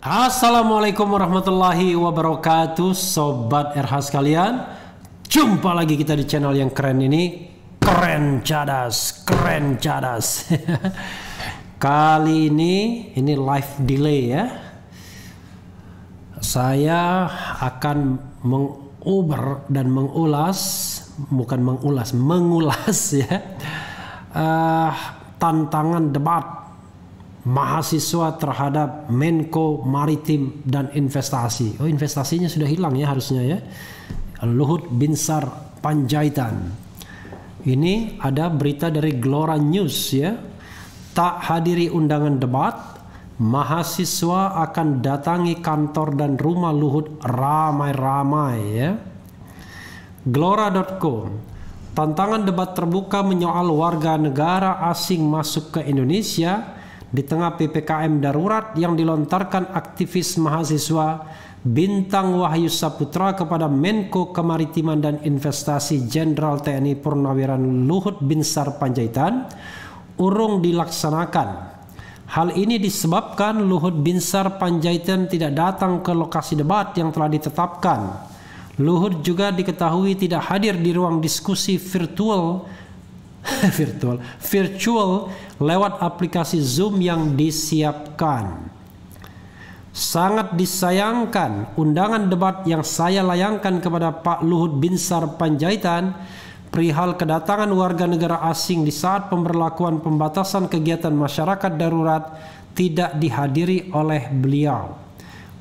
Assalamualaikum warahmatullahi wabarakatuh, Sobat RH sekalian. Jumpa lagi kita di channel yang keren ini. Keren cadas, keren cadas. Kali ini live delay ya. Saya akan menguber dan mengulas ya, tantangan debat mahasiswa terhadap Menko Maritim dan Investasi. Oh, investasinya sudah hilang ya harusnya ya. Luhut Binsar Panjaitan. Ini ada berita dari Glora News ya. Tak hadiri undangan debat, mahasiswa akan datangi kantor dan rumah Luhut ramai-ramai ya. Glora.com. Tantangan debat terbuka menyoal warga negara asing masuk ke Indonesia di tengah PPKM darurat yang dilontarkan aktivis mahasiswa Bintang Wahyu Saputra kepada Menko Kemaritiman dan Investasi Jenderal TNI Purnawiran Luhut Binsar Panjaitan urung dilaksanakan. Hal ini disebabkan Luhut Binsar Panjaitan tidak datang ke lokasi debat yang telah ditetapkan. Luhut juga diketahui tidak hadir di ruang diskusi virtual lewat aplikasi Zoom yang disiapkan. Sangat disayangkan undangan debat yang saya layangkan kepada Pak Luhut Binsar Panjaitan perihal kedatangan warga negara asing di saat pemberlakuan pembatasan kegiatan masyarakat darurat tidak dihadiri oleh beliau.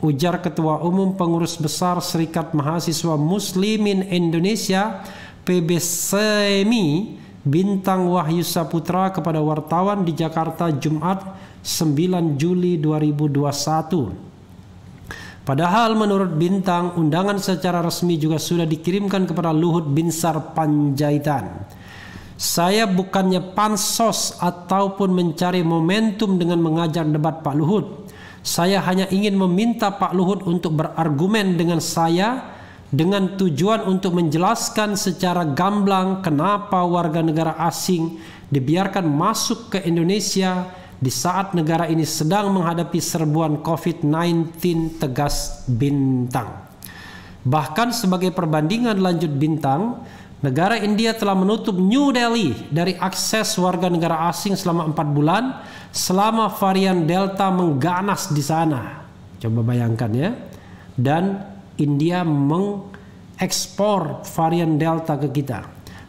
Ujar Ketua Umum Pengurus Besar Serikat Mahasiswa Muslimin Indonesia PBSMI Bintang Wahyu Saputra kepada wartawan di Jakarta Jumat 9 Juli 2021. Padahal menurut Bintang, undangan secara resmi juga sudah dikirimkan kepada Luhut Binsar Panjaitan. Saya bukannya pansos ataupun mencari momentum dengan mengajak debat Pak Luhut. Saya hanya ingin meminta Pak Luhut untuk berargumen dengan saya dengan tujuan untuk menjelaskan secara gamblang kenapa warga negara asing dibiarkan masuk ke Indonesia di saat negara ini sedang menghadapi serbuan COVID-19, tegas Bintang. Bahkan sebagai perbandingan lanjut Bintang, negara India telah menutup New Delhi dari akses warga negara asing selama 4 bulan selama varian Delta mengganas di sana. Coba bayangkan ya. Dan India mengekspor varian Delta ke kita.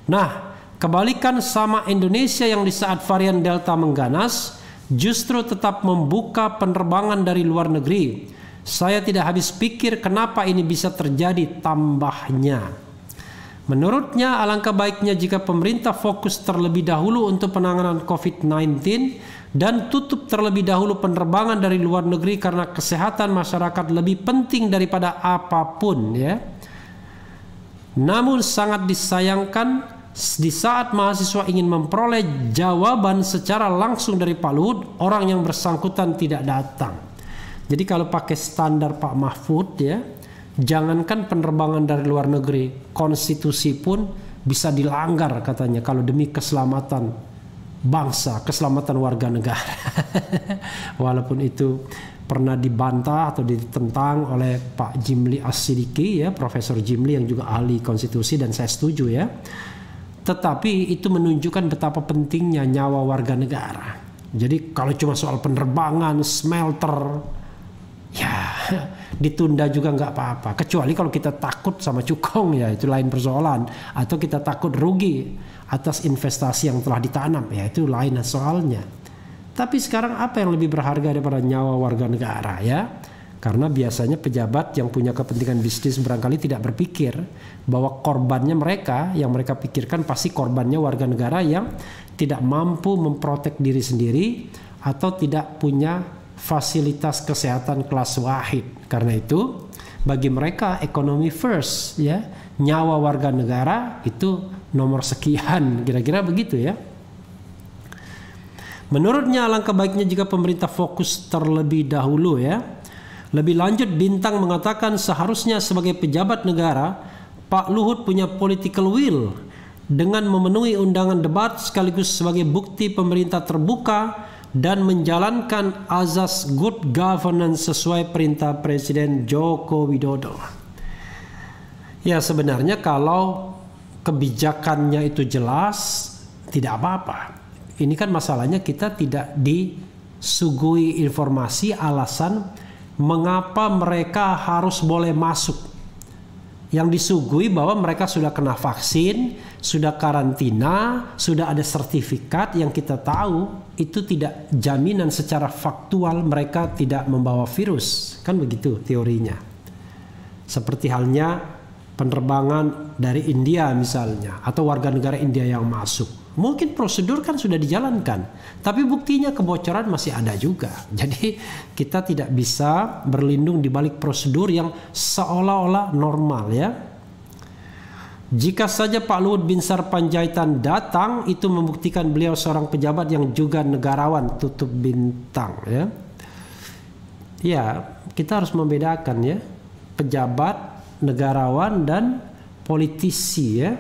Nah, kebalikan sama Indonesia yang di saat varian Delta mengganas justru tetap membuka penerbangan dari luar negeri. Saya tidak habis pikir kenapa ini bisa terjadi, tambahnya. Menurutnya alangkah baiknya jika pemerintah fokus terlebih dahulu untuk penanganan COVID-19 dan tutup terlebih dahulu penerbangan dari luar negeri karena kesehatan masyarakat lebih penting daripada apapun ya. Namun sangat disayangkan di saat mahasiswa ingin memperoleh jawaban secara langsung dari Pak Luhut, orang yang bersangkutan tidak datang. Jadi kalau pakai standar Pak Mahfud ya, jangankan penerbangan dari luar negeri, konstitusi pun bisa dilanggar katanya kalau demi keselamatan bangsa, keselamatan warga negara. Walaupun itu pernah dibantah atau ditentang oleh Pak Jimli As-Sidiki ya, Profesor Jimli yang juga ahli konstitusi, dan saya setuju ya. Tetapi itu menunjukkan betapa pentingnya nyawa warga negara. Jadi kalau cuma soal penerbangan, smelter, ya ditunda juga nggak apa-apa. Kecuali kalau kita takut sama cukong ya, itu lain persoalan. Atau kita takut rugi atas investasi yang telah ditanam, ya itu lain soalnya. Tapi sekarang apa yang lebih berharga daripada nyawa warga negara ya? Karena biasanya pejabat yang punya kepentingan bisnis barangkali tidak berpikir bahwa korbannya mereka, yang mereka pikirkan pasti korbannya warga negara yang tidak mampu memprotek diri sendiri atau tidak punya fasilitas kesehatan kelas wahid. Karena itu bagi mereka ekonomi first ya, nyawa warga negara itu nomor sekian, kira-kira begitu ya. Menurutnya alangkah baiknya jika pemerintah fokus terlebih dahulu ya. Lebih lanjut Bintang mengatakan seharusnya sebagai pejabat negara Pak Luhut punya political will dengan memenuhi undangan debat sekaligus sebagai bukti pemerintah terbuka dan menjalankan azas good governance sesuai perintah Presiden Joko Widodo. Ya, sebenarnya kalau kebijakannya itu jelas, tidak apa-apa. Ini kan masalahnya kita tidak disuguhi informasi alasan mengapa mereka harus boleh masuk. Yang disuguhi bahwa mereka sudah kena vaksin, sudah karantina, sudah ada sertifikat yang kita tahu itu tidak jaminan secara faktual mereka tidak membawa virus. Kan begitu teorinya. Seperti halnya penerbangan dari India misalnya, atau warga negara India yang masuk. Mungkin prosedur kan sudah dijalankan, tapi buktinya kebocoran masih ada juga. Jadi kita tidak bisa berlindung di balik prosedur yang seolah-olah normal ya. Jika saja Pak Luhut Binsar Panjaitan datang, itu membuktikan beliau seorang pejabat yang juga negarawan, tutup bintang ya. Ya, kita harus membedakan ya, pejabat, negarawan dan politisi ya.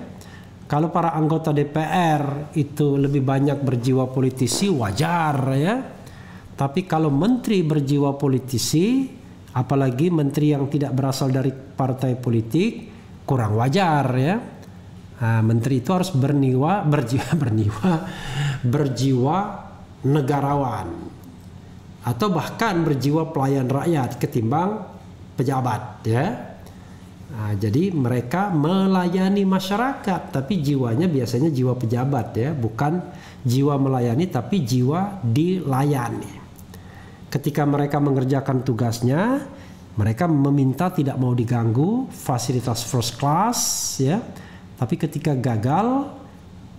Kalau para anggota DPR itu lebih banyak berjiwa politisi, wajar ya. Tapi kalau menteri berjiwa politisi, apalagi menteri yang tidak berasal dari partai politik, kurang wajar ya. Nah, menteri itu harus berjiwa negarawan, atau bahkan berjiwa pelayan rakyat ketimbang pejabat ya. Nah, jadi mereka melayani masyarakat, tapi jiwanya biasanya jiwa pejabat ya, bukan jiwa melayani tapi jiwa dilayani. Ketika mereka mengerjakan tugasnya, mereka meminta tidak mau diganggu, fasilitas first class ya. Tapi ketika gagal,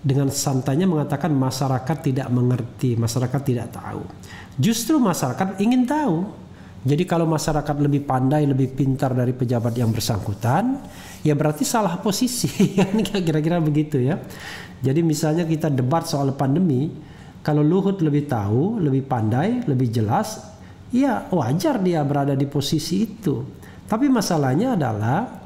dengan santainya mengatakan masyarakat tidak mengerti, masyarakat tidak tahu. Justru masyarakat ingin tahu. Jadi kalau masyarakat lebih pandai, lebih pintar dari pejabat yang bersangkutan, ya berarti salah posisi. Kira-kira begitu ya. Jadi misalnya kita debat soal pandemi, kalau Luhut lebih tahu, lebih pandai, lebih jelas, ya wajar dia berada di posisi itu. Tapi masalahnya adalah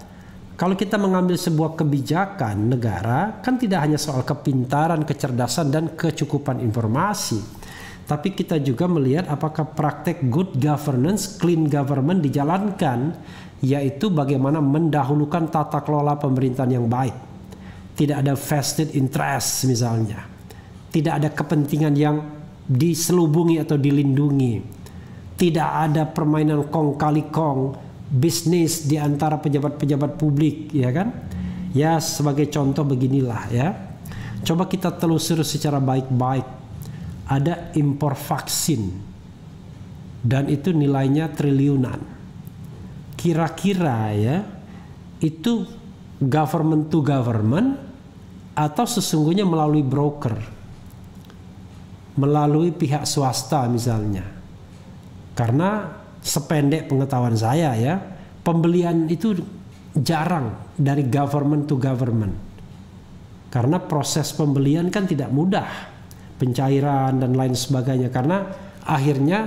kalau kita mengambil sebuah kebijakan negara, kan tidak hanya soal kepintaran, kecerdasan, dan kecukupan informasi. Tapi kita juga melihat apakah praktek good governance, clean government dijalankan, yaitu bagaimana mendahulukan tata kelola pemerintahan yang baik. Tidak ada vested interest misalnya. Tidak ada kepentingan yang diselubungi atau dilindungi. Tidak ada permainan kong kali kong, bisnis di antara pejabat-pejabat publik, ya kan? Ya, sebagai contoh beginilah ya. Coba kita telusuri secara baik-baik. Ada impor vaksin dan itu nilainya triliunan. Kira-kira ya, itu government to government atau sesungguhnya melalui broker, melalui pihak swasta misalnya. Karena sependek pengetahuan saya ya, pembelian itu jarang dari government to government. Karena proses pembelian kan tidak mudah, pencairan dan lain sebagainya, karena akhirnya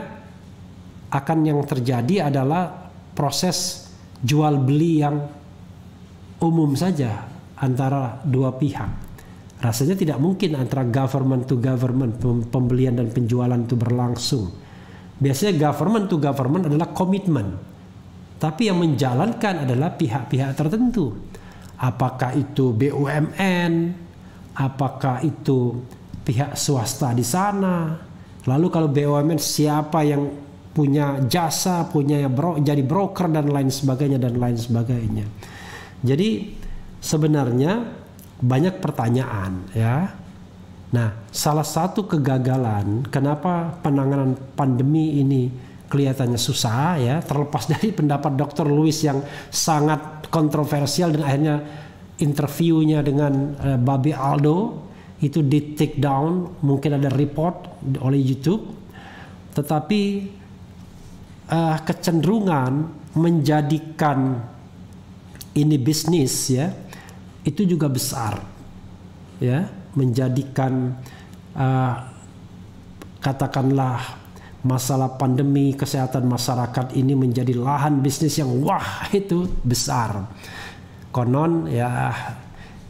akan yang terjadi adalah proses jual beli yang umum saja antara dua pihak. Rasanya tidak mungkin antara government to government pembelian dan penjualan itu berlangsung. Biasanya government to government adalah komitmen, tapi yang menjalankan adalah pihak-pihak tertentu. Apakah itu BUMN, apakah itu pihak swasta di sana. Lalu kalau BUMN siapa yang punya jasa, jadi broker dan lain sebagainya dan lain sebagainya. Jadi sebenarnya banyak pertanyaan ya. Nah, salah satu kegagalan kenapa penanganan pandemi ini kelihatannya susah ya, terlepas dari pendapat Dr. Louis yang sangat kontroversial dan akhirnya interviewnya dengan Babe Aldo itu di take down, mungkin ada report oleh YouTube, tetapi kecenderungan menjadikan ini bisnis ya, itu juga besar ya, menjadikan katakanlah masalah pandemi kesehatan masyarakat ini menjadi lahan bisnis yang wah itu besar. Konon ya,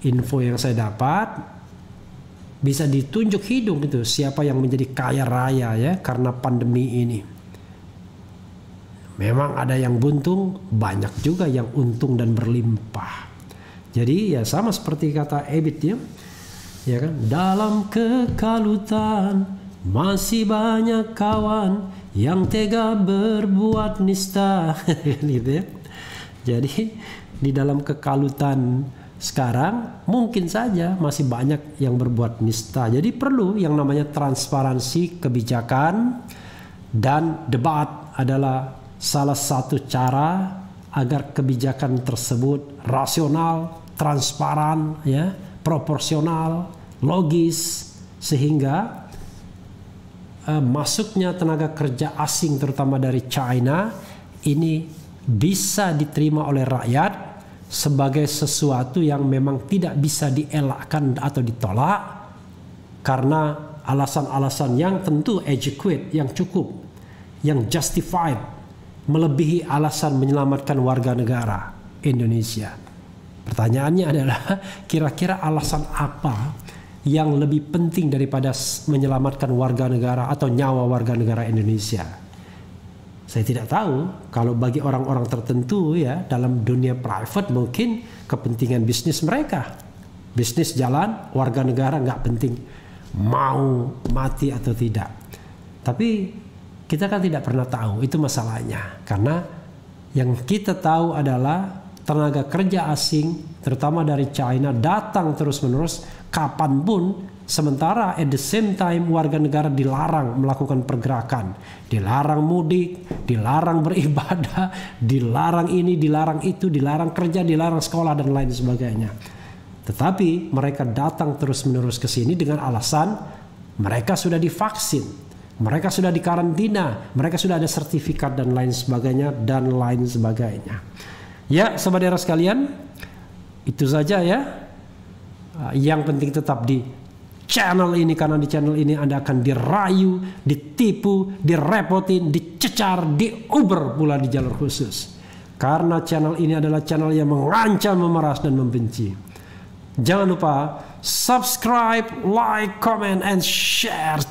info yang saya dapat, bisa ditunjuk hidung itu siapa yang menjadi kaya raya ya karena pandemi ini. Memang ada yang buntung, banyak juga yang untung dan berlimpah. Jadi ya sama seperti kata Ebit ya. Ya kan? Dalam kekalutan masih banyak kawan yang tega berbuat nista. Gitu ya. Jadi di dalam kekalutan sekarang mungkin saja masih banyak yang berbuat nista. Jadi perlu yang namanya transparansi kebijakan, dan debat adalah salah satu cara agar kebijakan tersebut rasional, transparan, ya, proporsional, logis, sehingga masuknya tenaga kerja asing terutama dari China ini bisa diterima oleh rakyat sebagai sesuatu yang memang tidak bisa dielakkan atau ditolak karena alasan-alasan yang tentu adequate, yang cukup, yang justified, melebihi alasan menyelamatkan warga negara Indonesia. Pertanyaannya adalah kira-kira alasan apa yang lebih penting daripada menyelamatkan warga negara atau nyawa warga negara Indonesia? Saya tidak tahu. Kalau bagi orang-orang tertentu ya dalam dunia private mungkin kepentingan bisnis mereka. Bisnis jalan, warga negara nggak penting mau mati atau tidak. Tapi kita kan tidak pernah tahu, itu masalahnya. Karena yang kita tahu adalah tenaga kerja asing, terutama dari China, datang terus-menerus kapanpun, sementara at the same time warga negara dilarang melakukan pergerakan, dilarang mudik, dilarang beribadah, dilarang ini, dilarang itu, dilarang kerja, dilarang sekolah, dan lain sebagainya. Tetapi mereka datang terus-menerus ke sini dengan alasan mereka sudah divaksin, mereka sudah dikarantina, mereka sudah ada sertifikat dan lain sebagainya, dan lain sebagainya. Ya, saudara sekalian, itu saja ya. Yang penting tetap di channel ini, karena di channel ini Anda akan dirayu, ditipu, direpotin, dicecar, diuber pula di jalur khusus. Karena channel ini adalah channel yang mengancam, memeras, dan membenci. Jangan lupa subscribe, like, comment, and share.